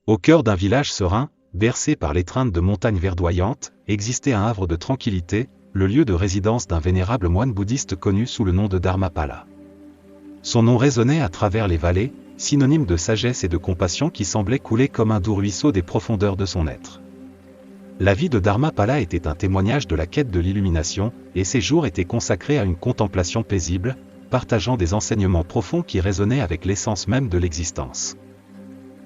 Au cœur d'un village serein, bercé par l'étreinte de montagnes verdoyantes, existait un havre de tranquillité, le lieu de résidence d'un vénérable moine bouddhiste connu sous le nom de Dharmapala. Son nom résonnait à travers les vallées, synonyme de sagesse et de compassion qui semblait couler comme un doux ruisseau des profondeurs de son être. La vie de Dharmapala était un témoignage de la quête de l'illumination, et ses jours étaient consacrés à une contemplation paisible, partageant des enseignements profonds qui résonnaient avec l'essence même de l'existence.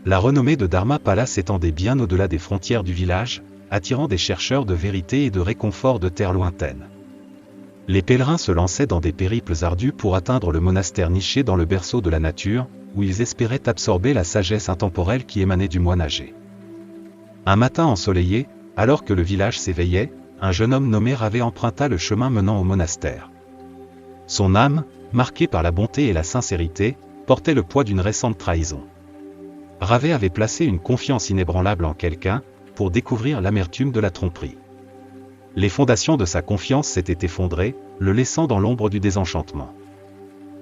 La renommée de Dharmapala s'étendait bien au-delà des frontières du village, attirant des chercheurs de vérité et de réconfort de terres lointaines. Les pèlerins se lançaient dans des périples ardus pour atteindre le monastère niché dans le berceau de la nature, où ils espéraient absorber la sagesse intemporelle qui émanait du moine âgé. Un matin ensoleillé, alors que le village s'éveillait, un jeune homme nommé Ravé emprunta le chemin menant au monastère. Son âme, marquée par la bonté et la sincérité, portait le poids d'une récente trahison. Ravé avait placé une confiance inébranlable en quelqu'un, pour découvrir l'amertume de la tromperie. Les fondations de sa confiance s'étaient effondrées, le laissant dans l'ombre du désenchantement.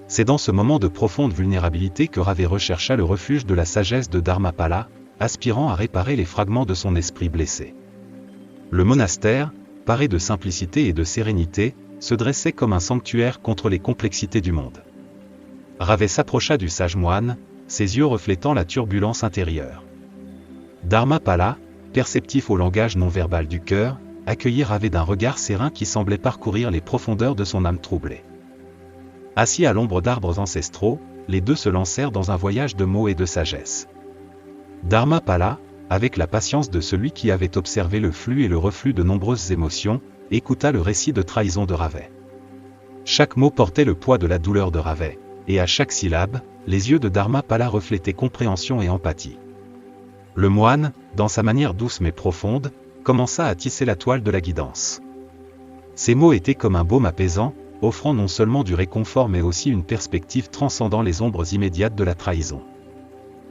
C'est dans ce moment de profonde vulnérabilité que Ravé rechercha le refuge de la sagesse de Dharmapala, aspirant à réparer les fragments de son esprit blessé. Le monastère, paré de simplicité et de sérénité, se dressait comme un sanctuaire contre les complexités du monde. Ravé s'approcha du sage moine, ses yeux reflétant la turbulence intérieure. Dharmapala, perceptif au langage non verbal du cœur, accueillit Ravé d'un regard serein qui semblait parcourir les profondeurs de son âme troublée. Assis à l'ombre d'arbres ancestraux, les deux se lancèrent dans un voyage de mots et de sagesse. Dharmapala, avec la patience de celui qui avait observé le flux et le reflux de nombreuses émotions, écouta le récit de trahison de Ravé. Chaque mot portait le poids de la douleur de Ravé, et à chaque syllabe, les yeux de Dharmapala reflétaient compréhension et empathie. Le moine, dans sa manière douce mais profonde, commença à tisser la toile de la guidance. Ces mots étaient comme un baume apaisant, offrant non seulement du réconfort mais aussi une perspective transcendant les ombres immédiates de la trahison.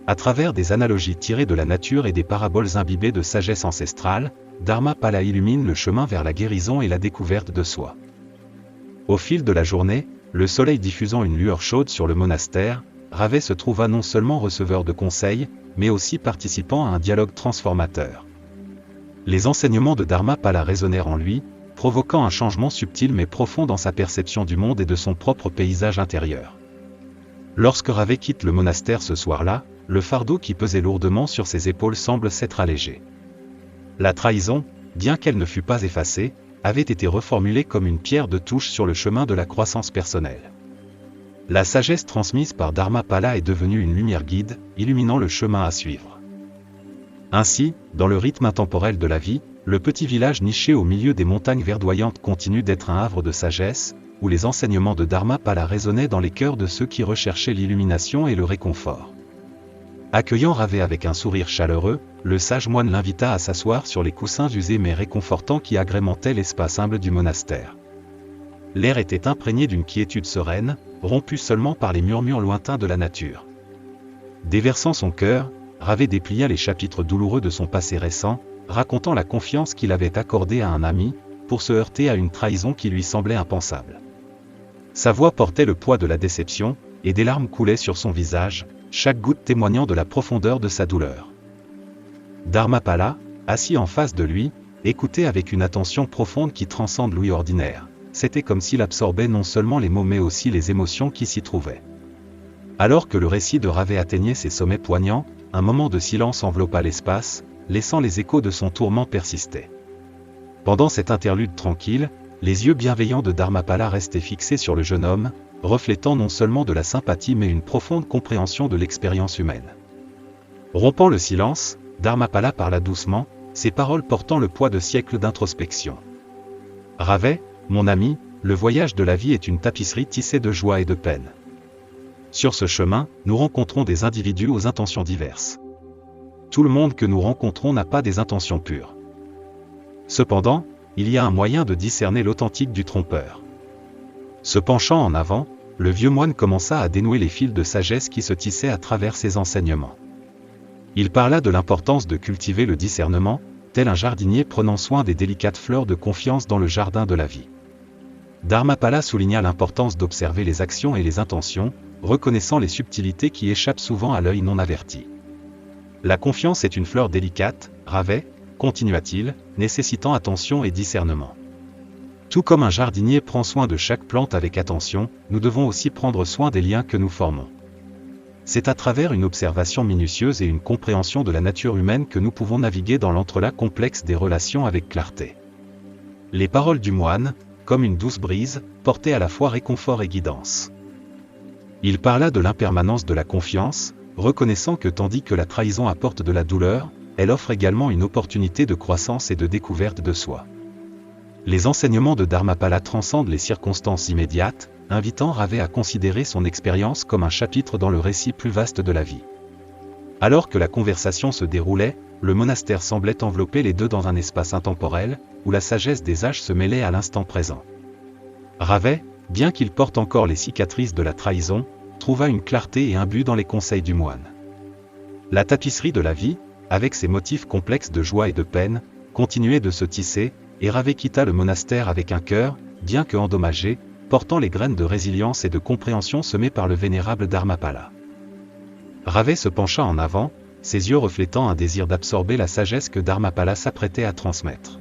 À travers des analogies tirées de la nature et des paraboles imbibées de sagesse ancestrale, Dharmapala illumine le chemin vers la guérison et la découverte de soi. Au fil de la journée, le soleil diffusant une lueur chaude sur le monastère, Ravé se trouva non seulement receveur de conseils, mais aussi participant à un dialogue transformateur. Les enseignements de Dharmapala résonnèrent en lui, provoquant un changement subtil mais profond dans sa perception du monde et de son propre paysage intérieur. Lorsque Ravé quitte le monastère ce soir-là, le fardeau qui pesait lourdement sur ses épaules semble s'être allégé. La trahison, bien qu'elle ne fût pas effacée, avait été reformulée comme une pierre de touche sur le chemin de la croissance personnelle. La sagesse transmise par Dharmapala est devenue une lumière guide, illuminant le chemin à suivre. Ainsi, dans le rythme intemporel de la vie, le petit village niché au milieu des montagnes verdoyantes continue d'être un havre de sagesse, où les enseignements de Dharmapala résonnaient dans les cœurs de ceux qui recherchaient l'illumination et le réconfort. Accueillant Ravé avec un sourire chaleureux, le sage moine l'invita à s'asseoir sur les coussins usés mais réconfortants qui agrémentaient l'espace humble du monastère. L'air était imprégné d'une quiétude sereine, rompue seulement par les murmures lointains de la nature. Déversant son cœur, Ravé déplia les chapitres douloureux de son passé récent, racontant la confiance qu'il avait accordée à un ami, pour se heurter à une trahison qui lui semblait impensable. Sa voix portait le poids de la déception, et des larmes coulaient sur son visage, chaque goutte témoignant de la profondeur de sa douleur. Dharmapala, assis en face de lui, écoutait avec une attention profonde qui transcende l'ouïe ordinaire. C'était comme s'il absorbait non seulement les mots mais aussi les émotions qui s'y trouvaient. Alors que le récit de Ravé atteignait ses sommets poignants, un moment de silence enveloppa l'espace, laissant les échos de son tourment persister. Pendant cette interlude tranquille, les yeux bienveillants de Dharmapala restaient fixés sur le jeune homme, reflétant non seulement de la sympathie mais une profonde compréhension de l'expérience humaine. Rompant le silence, Dharmapala parla doucement, ses paroles portant le poids de siècles d'introspection. « Ravé, mon ami, le voyage de la vie est une tapisserie tissée de joie et de peine. Sur ce chemin, nous rencontrons des individus aux intentions diverses. Tout le monde que nous rencontrons n'a pas des intentions pures. Cependant, il y a un moyen de discerner l'authentique du trompeur. » Se penchant en avant, le vieux moine commença à dénouer les fils de sagesse qui se tissaient à travers ses enseignements. Il parla de l'importance de cultiver le discernement, tel un jardinier prenant soin des délicates fleurs de confiance dans le jardin de la vie. Dharmapala souligna l'importance d'observer les actions et les intentions, reconnaissant les subtilités qui échappent souvent à l'œil non averti. La confiance est une fleur délicate, Ravet, continua-t-il, nécessitant attention et discernement. Tout comme un jardinier prend soin de chaque plante avec attention, nous devons aussi prendre soin des liens que nous formons. C'est à travers une observation minutieuse et une compréhension de la nature humaine que nous pouvons naviguer dans l'entrelac complexe des relations avec clarté. Les paroles du moine, comme une douce brise, portaient à la fois réconfort et guidance. Il parla de l'impermanence de la confiance, reconnaissant que tandis que la trahison apporte de la douleur, elle offre également une opportunité de croissance et de découverte de soi. Les enseignements de Dharmapala transcendent les circonstances immédiates, invitant Ravet à considérer son expérience comme un chapitre dans le récit plus vaste de la vie. Alors que la conversation se déroulait, le monastère semblait envelopper les deux dans un espace intemporel, où la sagesse des âges se mêlait à l'instant présent. Ravet, bien qu'il porte encore les cicatrices de la trahison, trouva une clarté et un but dans les conseils du moine. La tapisserie de la vie, avec ses motifs complexes de joie et de peine, continuait de se tisser, et Ravet quitta le monastère avec un cœur, bien que endommagé, portant les graines de résilience et de compréhension semées par le vénérable Dharmapala. Ravet se pencha en avant, ses yeux reflétant un désir d'absorber la sagesse que Dharmapala s'apprêtait à transmettre.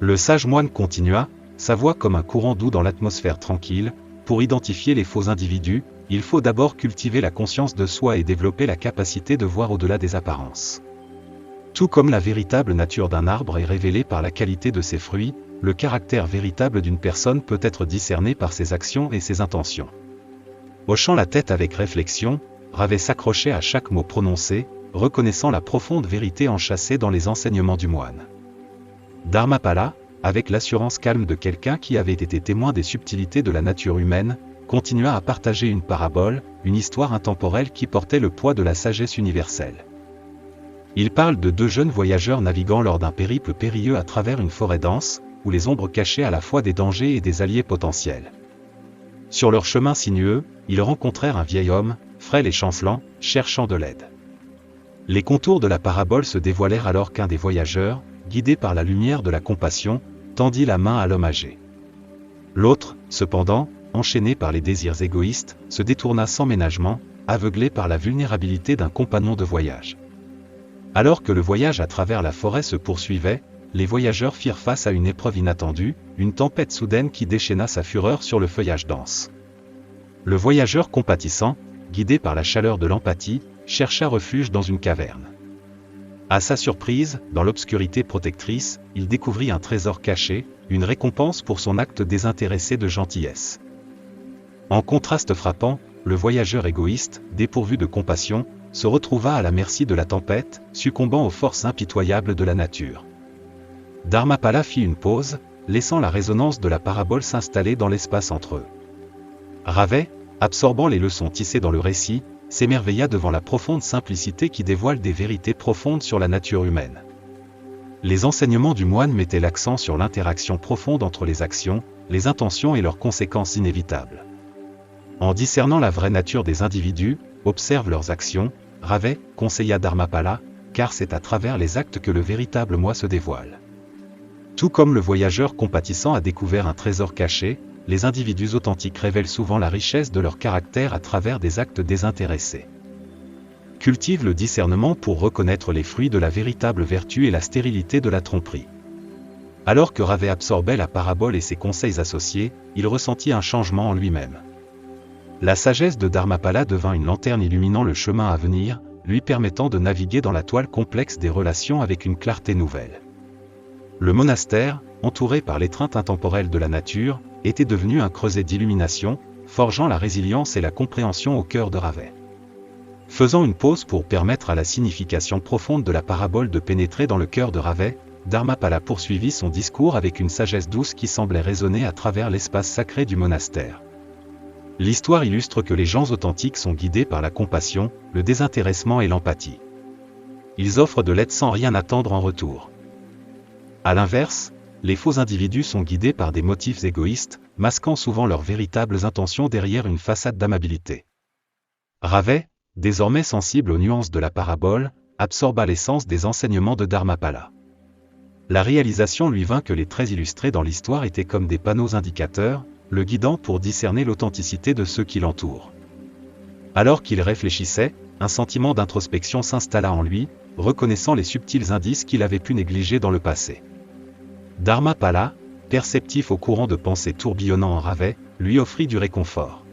Le sage moine continua, sa voix comme un courant doux dans l'atmosphère tranquille. Pour identifier les faux individus, il faut d'abord cultiver la conscience de soi et développer la capacité de voir au-delà des apparences. Tout comme la véritable nature d'un arbre est révélée par la qualité de ses fruits, le caractère véritable d'une personne peut être discerné par ses actions et ses intentions. Hochant la tête avec réflexion, Ravet s'accrochait à chaque mot prononcé, reconnaissant la profonde vérité enchâssée dans les enseignements du moine. Dharmapala, avec l'assurance calme de quelqu'un qui avait été témoin des subtilités de la nature humaine, continua à partager une parabole, une histoire intemporelle qui portait le poids de la sagesse universelle. Il parle de deux jeunes voyageurs naviguant lors d'un périple périlleux à travers une forêt dense, où les ombres cachaient à la fois des dangers et des alliés potentiels. Sur leur chemin sinueux, ils rencontrèrent un vieil homme, frêle et chancelant, cherchant de l'aide. Les contours de la parabole se dévoilèrent alors qu'un des voyageurs, guidé par la lumière de la compassion, tendit la main à l'homme âgé. L'autre, cependant, enchaîné par les désirs égoïstes, se détourna sans ménagement, aveuglé par la vulnérabilité d'un compagnon de voyage. Alors que le voyage à travers la forêt se poursuivait, les voyageurs firent face à une épreuve inattendue, une tempête soudaine qui déchaîna sa fureur sur le feuillage dense. Le voyageur compatissant, guidé par la chaleur de l'empathie, chercha refuge dans une caverne. À sa surprise, dans l'obscurité protectrice, il découvrit un trésor caché, une récompense pour son acte désintéressé de gentillesse. En contraste frappant, le voyageur égoïste, dépourvu de compassion, se retrouva à la merci de la tempête, succombant aux forces impitoyables de la nature. Dharmapala fit une pause, laissant la résonance de la parabole s'installer dans l'espace entre eux. Ravet, absorbant les leçons tissées dans le récit, s'émerveilla devant la profonde simplicité qui dévoile des vérités profondes sur la nature humaine. Les enseignements du moine mettaient l'accent sur l'interaction profonde entre les actions, les intentions et leurs conséquences inévitables. En discernant la vraie nature des individus, observe leurs actions, Ravet conseilla Dharmapala, car c'est à travers les actes que le véritable moi se dévoile. Tout comme le voyageur compatissant a découvert un trésor caché, les individus authentiques révèlent souvent la richesse de leur caractère à travers des actes désintéressés. Cultive le discernement pour reconnaître les fruits de la véritable vertu et la stérilité de la tromperie. Alors que Ravet absorbait la parabole et ses conseils associés, il ressentit un changement en lui-même. La sagesse de Dharmapala devint une lanterne illuminant le chemin à venir, lui permettant de naviguer dans la toile complexe des relations avec une clarté nouvelle. Le monastère, entouré par l'étreinte intemporelle de la nature, était devenu un creuset d'illumination, forgeant la résilience et la compréhension au cœur de Ravet. Faisant une pause pour permettre à la signification profonde de la parabole de pénétrer dans le cœur de Ravet, Dharmapala poursuivit son discours avec une sagesse douce qui semblait résonner à travers l'espace sacré du monastère. L'histoire illustre que les gens authentiques sont guidés par la compassion, le désintéressement et l'empathie. Ils offrent de l'aide sans rien attendre en retour. À l'inverse, les faux individus sont guidés par des motifs égoïstes, masquant souvent leurs véritables intentions derrière une façade d'amabilité. Ravet, désormais sensible aux nuances de la parabole, absorba l'essence des enseignements de Dharmapala. La réalisation lui vint que les traits illustrés dans l'histoire étaient comme des panneaux indicateurs, le guidant pour discerner l'authenticité de ceux qui l'entourent. Alors qu'il réfléchissait, un sentiment d'introspection s'installa en lui, reconnaissant les subtils indices qu'il avait pu négliger dans le passé. Dharmapala, perceptif au courant de pensées tourbillonnant en Ravet, lui offrit du réconfort.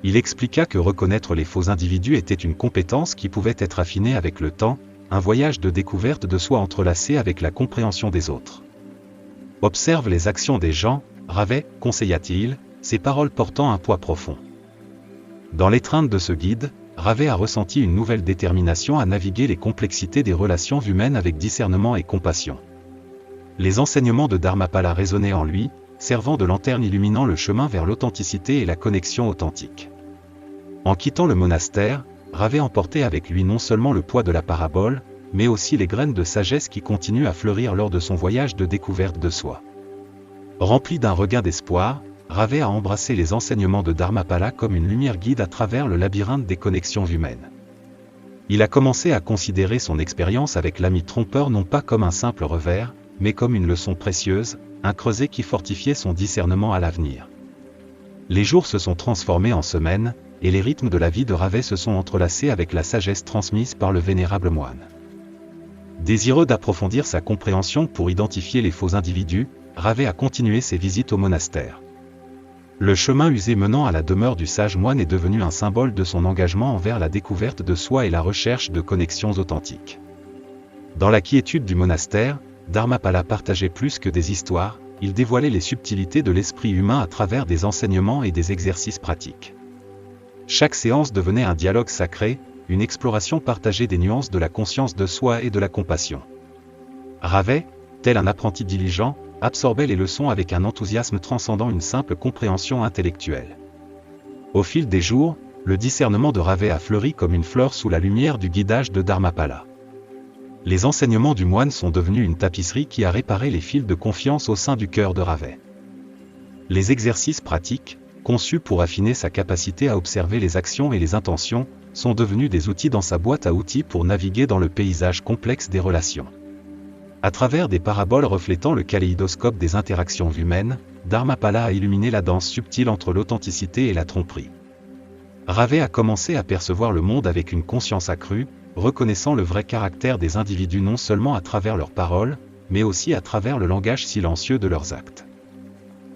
Il expliqua que reconnaître les faux individus était une compétence qui pouvait être affinée avec le temps, un voyage de découverte de soi entrelacé avec la compréhension des autres. Observe les actions des gens, Ravet, conseilla-t-il, ses paroles portant un poids profond. Dans l'étreinte de ce guide, Ravet a ressenti une nouvelle détermination à naviguer les complexités des relations humaines avec discernement et compassion. Les enseignements de Dharmapala résonnaient en lui, servant de lanterne illuminant le chemin vers l'authenticité et la connexion authentique. En quittant le monastère, Ravet emportait avec lui non seulement le poids de la parabole, mais aussi les graines de sagesse qui continuent à fleurir lors de son voyage de découverte de soi. Rempli d'un regain d'espoir, Ravet a embrassé les enseignements de Dharmapala comme une lumière guide à travers le labyrinthe des connexions humaines. Il a commencé à considérer son expérience avec l'ami trompeur non pas comme un simple revers, mais comme une leçon précieuse, un creuset qui fortifiait son discernement à l'avenir. Les jours se sont transformés en semaines, et les rythmes de la vie de Ravet se sont entrelacés avec la sagesse transmise par le vénérable moine. Désireux d'approfondir sa compréhension pour identifier les faux individus, Ravet a continué ses visites au monastère. Le chemin usé menant à la demeure du sage moine est devenu un symbole de son engagement envers la découverte de soi et la recherche de connexions authentiques. Dans la quiétude du monastère, Dharmapala partageait plus que des histoires, il dévoilait les subtilités de l'esprit humain à travers des enseignements et des exercices pratiques. Chaque séance devenait un dialogue sacré, une exploration partagée des nuances de la conscience de soi et de la compassion. Ravet, tel un apprenti diligent, absorbait les leçons avec un enthousiasme transcendant une simple compréhension intellectuelle. Au fil des jours, le discernement de Ravet a fleuri comme une fleur sous la lumière du guidage de Dharmapala. Les enseignements du moine sont devenus une tapisserie qui a réparé les fils de confiance au sein du cœur de Ravet. Les exercices pratiques, conçus pour affiner sa capacité à observer les actions et les intentions, sont devenus des outils dans sa boîte à outils pour naviguer dans le paysage complexe des relations. À travers des paraboles reflétant le kaléidoscope des interactions humaines, Dharmapala a illuminé la danse subtile entre l'authenticité et la tromperie. Ravet a commencé à percevoir le monde avec une conscience accrue, reconnaissant le vrai caractère des individus non seulement à travers leurs paroles, mais aussi à travers le langage silencieux de leurs actes.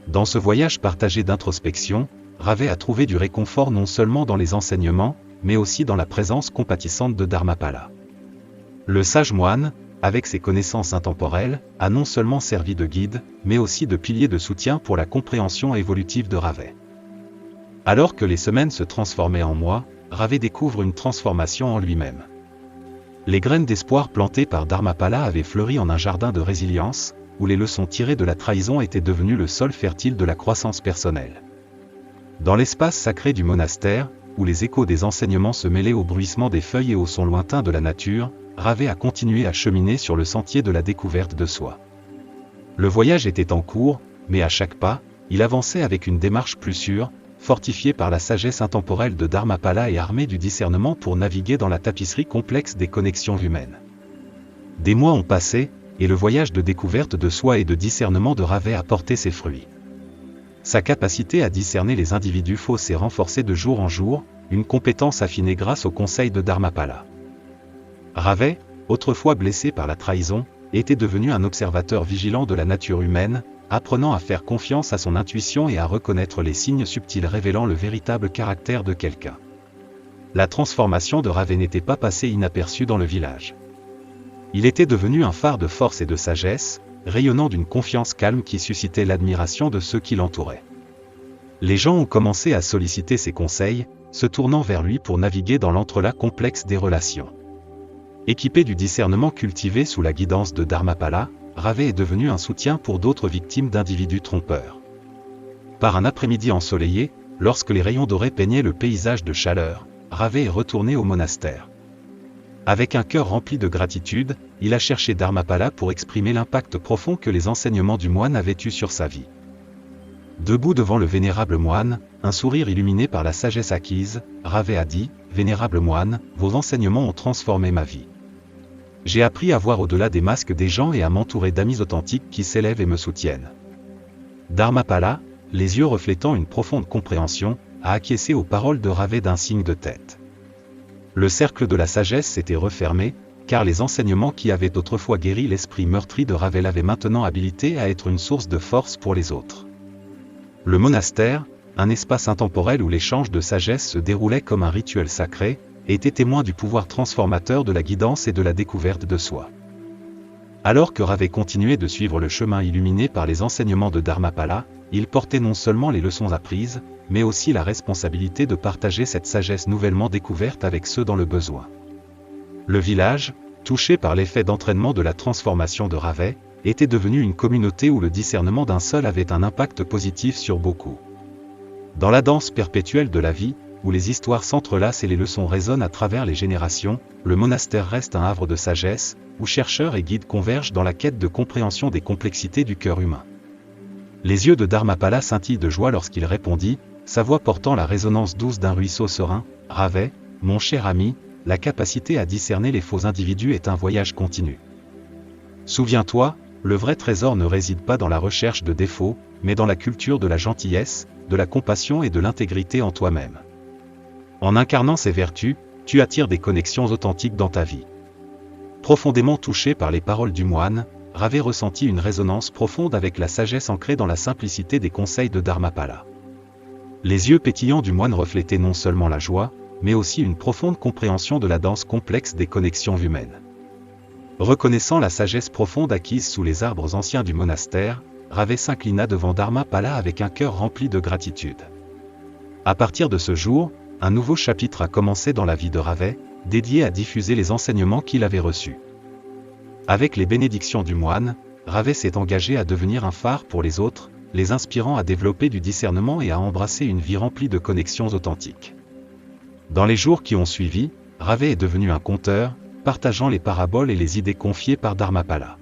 Dans ce voyage partagé d'introspection, Ravet a trouvé du réconfort non seulement dans les enseignements, mais aussi dans la présence compatissante de Dharmapala. Le sage moine, avec ses connaissances intemporelles, a non seulement servi de guide, mais aussi de pilier de soutien pour la compréhension évolutive de Ravet. Alors que les semaines se transformaient en mois, Ravet découvre une transformation en lui-même. Les graines d'espoir plantées par Dharmapala avaient fleuri en un jardin de résilience, où les leçons tirées de la trahison étaient devenues le sol fertile de la croissance personnelle. Dans l'espace sacré du monastère, où les échos des enseignements se mêlaient au bruissement des feuilles et au son lointain de la nature, Ravet a continué à cheminer sur le sentier de la découverte de soi. Le voyage était en cours, mais à chaque pas, il avançait avec une démarche plus sûre, fortifié par la sagesse intemporelle de Dharmapala et armé du discernement pour naviguer dans la tapisserie complexe des connexions humaines. Des mois ont passé, et le voyage de découverte de soi et de discernement de Ravet a porté ses fruits. Sa capacité à discerner les individus faux s'est renforcée de jour en jour, une compétence affinée grâce au conseil de Dharmapala. Ravet, autrefois blessé par la trahison, était devenu un observateur vigilant de la nature humaine, apprenant à faire confiance à son intuition et à reconnaître les signes subtils révélant le véritable caractère de quelqu'un. La transformation de Ravet n'était pas passée inaperçue dans le village. Il était devenu un phare de force et de sagesse, rayonnant d'une confiance calme qui suscitait l'admiration de ceux qui l'entouraient. Les gens ont commencé à solliciter ses conseils, se tournant vers lui pour naviguer dans l'entrelac complexe des relations. Équipé du discernement cultivé sous la guidance de Dharmapala, Ravet est devenu un soutien pour d'autres victimes d'individus trompeurs. Par un après-midi ensoleillé, lorsque les rayons dorés peignaient le paysage de chaleur, Ravet est retourné au monastère. Avec un cœur rempli de gratitude, il a cherché Dharmapala pour exprimer l'impact profond que les enseignements du moine avaient eu sur sa vie. Debout devant le vénérable moine, un sourire illuminé par la sagesse acquise, Ravet a dit « Vénérable moine, vos enseignements ont transformé ma vie. J'ai appris à voir au-delà des masques des gens et à m'entourer d'amis authentiques qui s'élèvent et me soutiennent. » Dharmapala, les yeux reflétant une profonde compréhension, a acquiescé aux paroles de Ravet d'un signe de tête. Le cercle de la sagesse s'était refermé, car les enseignements qui avaient autrefois guéri l'esprit meurtri de Ravet l'avaient maintenant habilité à être une source de force pour les autres. Le monastère, un espace intemporel où l'échange de sagesse se déroulait comme un rituel sacré, était témoin du pouvoir transformateur de la guidance et de la découverte de soi. Alors que Ravet continuait de suivre le chemin illuminé par les enseignements de Dharmapala, il portait non seulement les leçons apprises, mais aussi la responsabilité de partager cette sagesse nouvellement découverte avec ceux dans le besoin. Le village, touché par l'effet d'entraînement de la transformation de Ravet, était devenu une communauté où le discernement d'un seul avait un impact positif sur beaucoup. Dans la danse perpétuelle de la vie, où les histoires s'entrelacent et les leçons résonnent à travers les générations, le monastère reste un havre de sagesse, où chercheurs et guides convergent dans la quête de compréhension des complexités du cœur humain. Les yeux de Dharmapala scintillent de joie lorsqu'il répondit, sa voix portant la résonance douce d'un ruisseau serein, « Ravet, mon cher ami, la capacité à discerner les faux individus est un voyage continu. Souviens-toi, le vrai trésor ne réside pas dans la recherche de défauts, mais dans la culture de la gentillesse, de la compassion et de l'intégrité en toi-même. En incarnant ces vertus, tu attires des connexions authentiques dans ta vie. » Profondément touché par les paroles du moine, Ravet ressentit une résonance profonde avec la sagesse ancrée dans la simplicité des conseils de Dharmapala. Les yeux pétillants du moine reflétaient non seulement la joie, mais aussi une profonde compréhension de la danse complexe des connexions humaines. Reconnaissant la sagesse profonde acquise sous les arbres anciens du monastère, Ravet s'inclina devant Dharmapala avec un cœur rempli de gratitude. À partir de ce jour, un nouveau chapitre a commencé dans la vie de Ravet, dédié à diffuser les enseignements qu'il avait reçus. Avec les bénédictions du moine, Ravet s'est engagé à devenir un phare pour les autres, les inspirant à développer du discernement et à embrasser une vie remplie de connexions authentiques. Dans les jours qui ont suivi, Ravet est devenu un conteur, partageant les paraboles et les idées confiées par Dharmapala.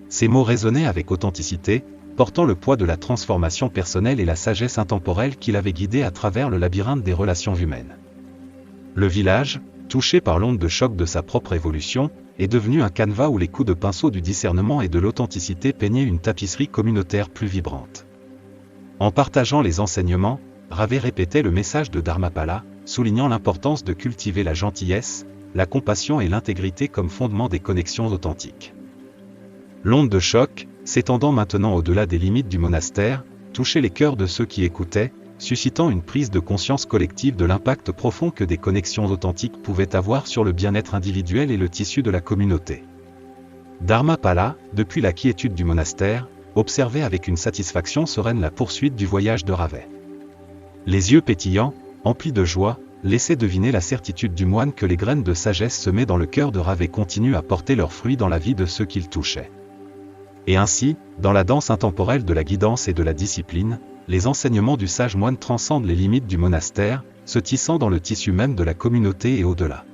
Ses mots résonnaient avec authenticité, portant le poids de la transformation personnelle et la sagesse intemporelle qu'il avait guidé à travers le labyrinthe des relations humaines. Le village, touché par l'onde de choc de sa propre évolution, est devenu un canevas où les coups de pinceau du discernement et de l'authenticité peignaient une tapisserie communautaire plus vibrante. En partageant les enseignements, Ravet répétait le message de Dharmapala, soulignant l'importance de cultiver la gentillesse, la compassion et l'intégrité comme fondement des connexions authentiques. L'onde de choc, s'étendant maintenant au-delà des limites du monastère, touchait les cœurs de ceux qui écoutaient, suscitant une prise de conscience collective de l'impact profond que des connexions authentiques pouvaient avoir sur le bien-être individuel et le tissu de la communauté. Dharmapala, depuis la quiétude du monastère, observait avec une satisfaction sereine la poursuite du voyage de Ravet. Les yeux pétillants, emplis de joie, laissaient deviner la certitude du moine que les graines de sagesse semées dans le cœur de Ravet continuent à porter leurs fruits dans la vie de ceux qu'il touchait. Et ainsi, dans la danse intemporelle de la guidance et de la discipline, les enseignements du sage moine transcendent les limites du monastère, se tissant dans le tissu même de la communauté et au-delà.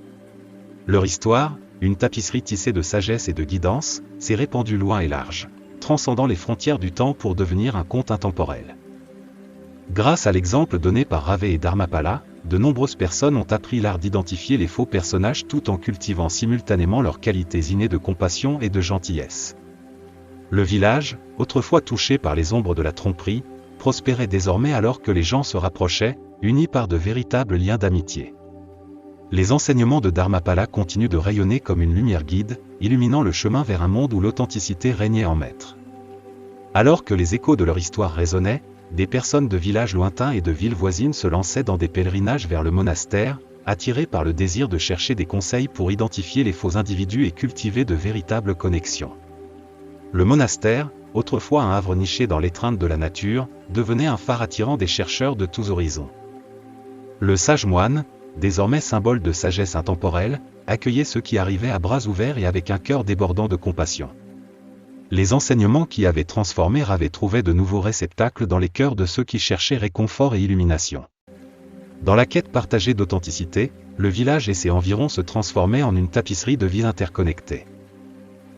Leur histoire, une tapisserie tissée de sagesse et de guidance, s'est répandue loin et large, transcendant les frontières du temps pour devenir un conte intemporel. Grâce à l'exemple donné par Ravet et Dharmapala, de nombreuses personnes ont appris l'art d'identifier les faux personnages tout en cultivant simultanément leurs qualités innées de compassion et de gentillesse. Le village, autrefois touché par les ombres de la tromperie, prospérait désormais alors que les gens se rapprochaient, unis par de véritables liens d'amitié. Les enseignements de Dharmapala continuent de rayonner comme une lumière guide, illuminant le chemin vers un monde où l'authenticité régnait en maître. Alors que les échos de leur histoire résonnaient, des personnes de villages lointains et de villes voisines se lançaient dans des pèlerinages vers le monastère, attirées par le désir de chercher des conseils pour identifier les faux individus et cultiver de véritables connexions. Le monastère, autrefois un havre niché dans l'étreinte de la nature, devenait un phare attirant des chercheurs de tous horizons. Le sage moine, désormais symbole de sagesse intemporelle, accueillait ceux qui arrivaient à bras ouverts et avec un cœur débordant de compassion. Les enseignements qui avaient transformé Ravet trouvaient de nouveaux réceptacles dans les cœurs de ceux qui cherchaient réconfort et illumination. Dans la quête partagée d'authenticité, le village et ses environs se transformaient en une tapisserie de vies interconnectées.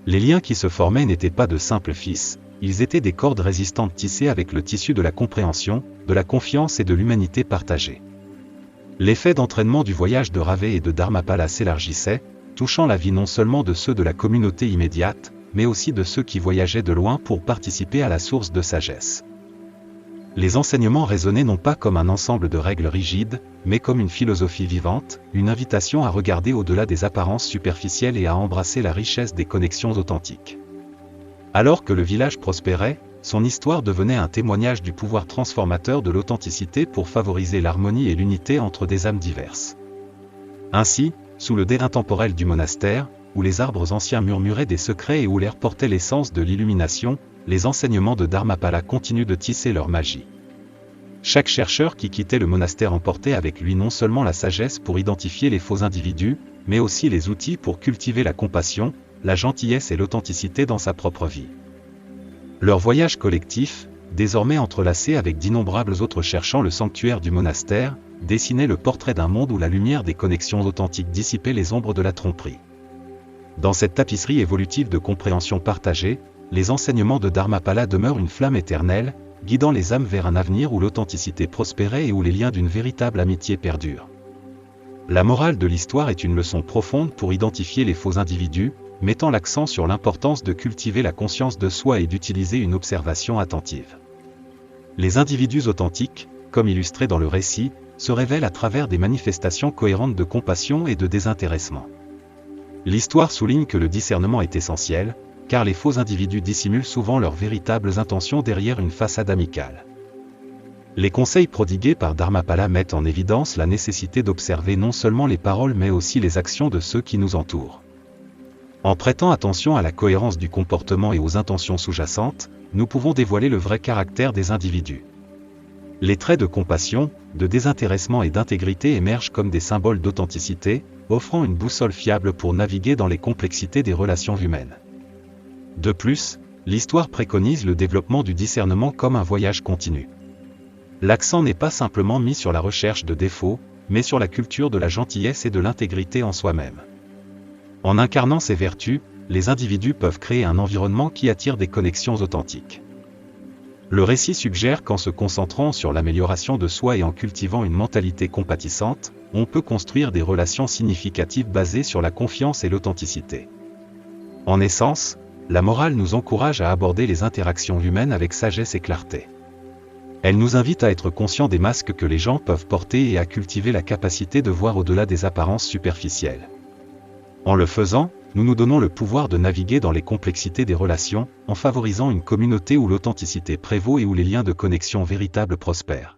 Les liens qui se formaient n'étaient pas de simples fils, ils étaient des cordes résistantes tissées avec le tissu de la compréhension, de la confiance et de l'humanité partagée. L'effet d'entraînement du voyage de Ravet et de Dharmapala s'élargissait, touchant la vie non seulement de ceux de la communauté immédiate, mais aussi de ceux qui voyageaient de loin pour participer à la source de sagesse. Les enseignements résonnaient non pas comme un ensemble de règles rigides, mais comme une philosophie vivante, une invitation à regarder au-delà des apparences superficielles et à embrasser la richesse des connexions authentiques. Alors que le village prospérait, son histoire devenait un témoignage du pouvoir transformateur de l'authenticité pour favoriser l'harmonie et l'unité entre des âmes diverses. Ainsi, sous le dé intemporel du monastère, où les arbres anciens murmuraient des secrets et où l'air portait l'essence de l'illumination, les enseignements de Dharmapala continuent de tisser leur magie. Chaque chercheur qui quittait le monastère emportait avec lui non seulement la sagesse pour identifier les faux individus, mais aussi les outils pour cultiver la compassion, la gentillesse et l'authenticité dans sa propre vie. Leur voyage collectif, désormais entrelacé avec d'innombrables autres cherchant le sanctuaire du monastère, dessinait le portrait d'un monde où la lumière des connexions authentiques dissipait les ombres de la tromperie. Dans cette tapisserie évolutive de compréhension partagée, les enseignements de Dharmapala demeurent une flamme éternelle, guidant les âmes vers un avenir où l'authenticité prospérait et où les liens d'une véritable amitié perdurent. La morale de l'histoire est une leçon profonde pour identifier les faux individus, mettant l'accent sur l'importance de cultiver la conscience de soi et d'utiliser une observation attentive. Les individus authentiques, comme illustré dans le récit, se révèlent à travers des manifestations cohérentes de compassion et de désintéressement. L'histoire souligne que le discernement est essentiel, car les faux individus dissimulent souvent leurs véritables intentions derrière une façade amicale. Les conseils prodigués par Dharmapala mettent en évidence la nécessité d'observer non seulement les paroles mais aussi les actions de ceux qui nous entourent. En prêtant attention à la cohérence du comportement et aux intentions sous-jacentes, nous pouvons dévoiler le vrai caractère des individus. Les traits de compassion, de désintéressement et d'intégrité émergent comme des symboles d'authenticité, offrant une boussole fiable pour naviguer dans les complexités des relations humaines. De plus, l'histoire préconise le développement du discernement comme un voyage continu. L'accent n'est pas simplement mis sur la recherche de défauts, mais sur la culture de la gentillesse et de l'intégrité en soi-même. En incarnant ces vertus, les individus peuvent créer un environnement qui attire des connexions authentiques. Le récit suggère qu'en se concentrant sur l'amélioration de soi et en cultivant une mentalité compatissante, on peut construire des relations significatives basées sur la confiance et l'authenticité. En essence, la morale nous encourage à aborder les interactions humaines avec sagesse et clarté. Elle nous invite à être conscients des masques que les gens peuvent porter et à cultiver la capacité de voir au-delà des apparences superficielles. En le faisant, nous nous donnons le pouvoir de naviguer dans les complexités des relations, en favorisant une communauté où l'authenticité prévaut et où les liens de connexion véritables prospèrent.